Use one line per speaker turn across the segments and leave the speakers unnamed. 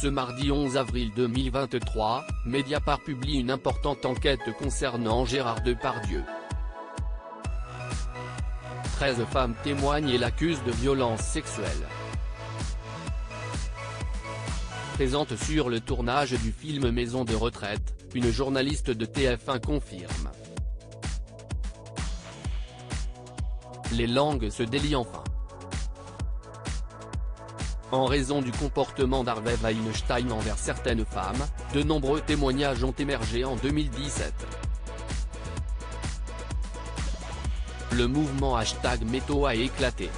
Ce mardi 11 avril 2023, Mediapart publie une importante enquête concernant Gérard Depardieu. 13 femmes témoignent et l'accusent de violences sexuelles. Présente sur le tournage du film Maison de retraite, une journaliste de TF1 confirme. Les langues se délient enfin. En raison du comportement d'Harvey Weinstein envers certaines femmes, de nombreux témoignages ont émergé en 2017. Le mouvement #Méto a éclaté.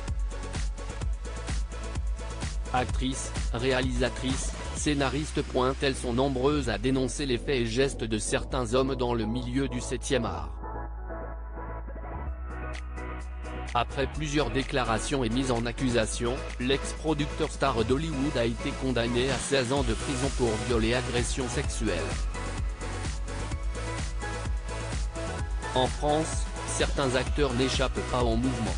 Actrices, réalisatrices, scénaristes, elles sont nombreuses à dénoncer les faits et gestes de certains hommes dans le milieu du 7e art. Après plusieurs déclarations et mises en accusation, l'ex-producteur star d'Hollywood a été condamné à 16 ans de prison pour viol et agression sexuelle. En France, certains acteurs n'échappent pas au mouvement.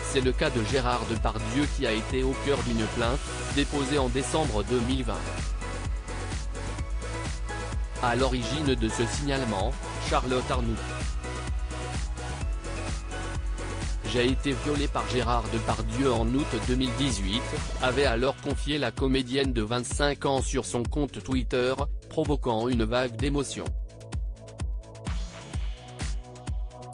C'est le cas de Gérard Depardieu qui a été au cœur d'une plainte, déposée en décembre 2020. À l'origine de ce signalement, Charlotte Arnoult. J'ai été violée par Gérard Depardieu en août 2018, avait alors confié la comédienne de 25 ans sur son compte Twitter, provoquant une vague d'émotions.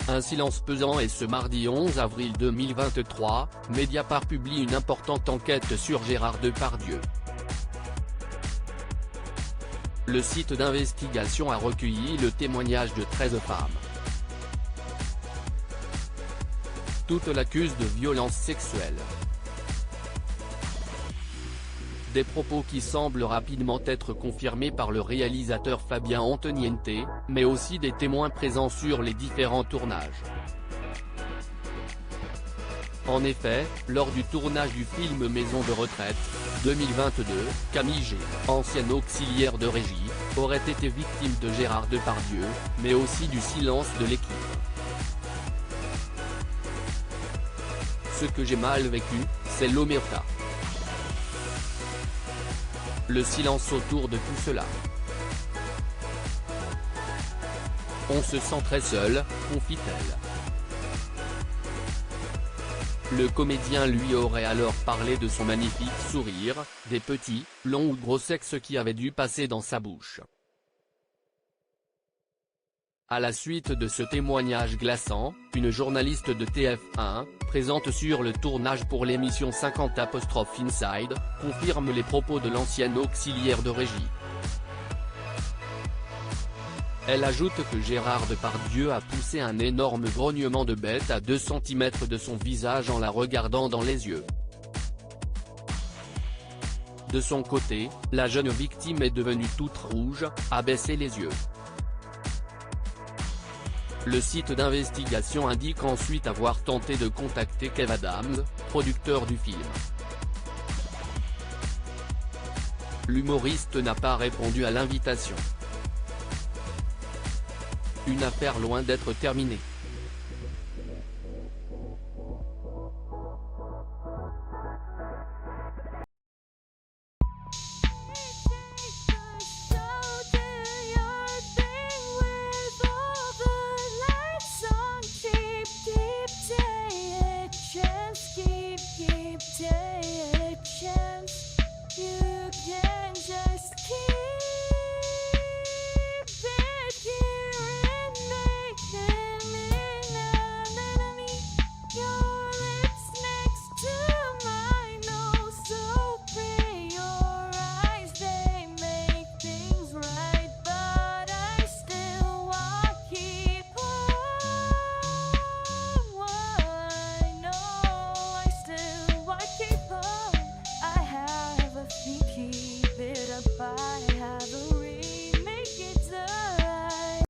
Un silence pesant et ce mardi 11 avril 2023, Mediapart publie une importante enquête sur Gérard Depardieu. Le site d'investigation a recueilli le témoignage de 13 femmes. Toutes l'accusent de violences sexuelles. Des propos qui semblent rapidement être confirmés par le réalisateur Fabien Antoniente, mais aussi des témoins présents sur les différents tournages. En effet, lors du tournage du film Maison de retraite, 2022, Camille G, ancienne auxiliaire de régie, aurait été victime de Gérard Depardieu, mais aussi du silence de l'équipe. Ce que j'ai mal vécu, c'est l'omerta. Le silence autour de tout cela. On se sent très seul, confie-t-elle. Le comédien lui aurait alors parlé de son magnifique sourire, des petits, longs ou gros sexes qui avaient dû passer dans sa bouche. À la suite de ce témoignage glaçant, une journaliste de TF1, présente sur le tournage pour l'émission 50 Inside, confirme les propos de l'ancienne auxiliaire de régie. Elle ajoute que Gérard Depardieu a poussé un énorme grognement de bête à 2 cm de son visage en la regardant dans les yeux. De son côté, la jeune victime est devenue toute rouge, a baissé les yeux. Le site d'investigation indique ensuite avoir tenté de contacter Kev Adams, producteur du film. L'humoriste n'a pas répondu à l'invitation. Une affaire loin d'être terminée.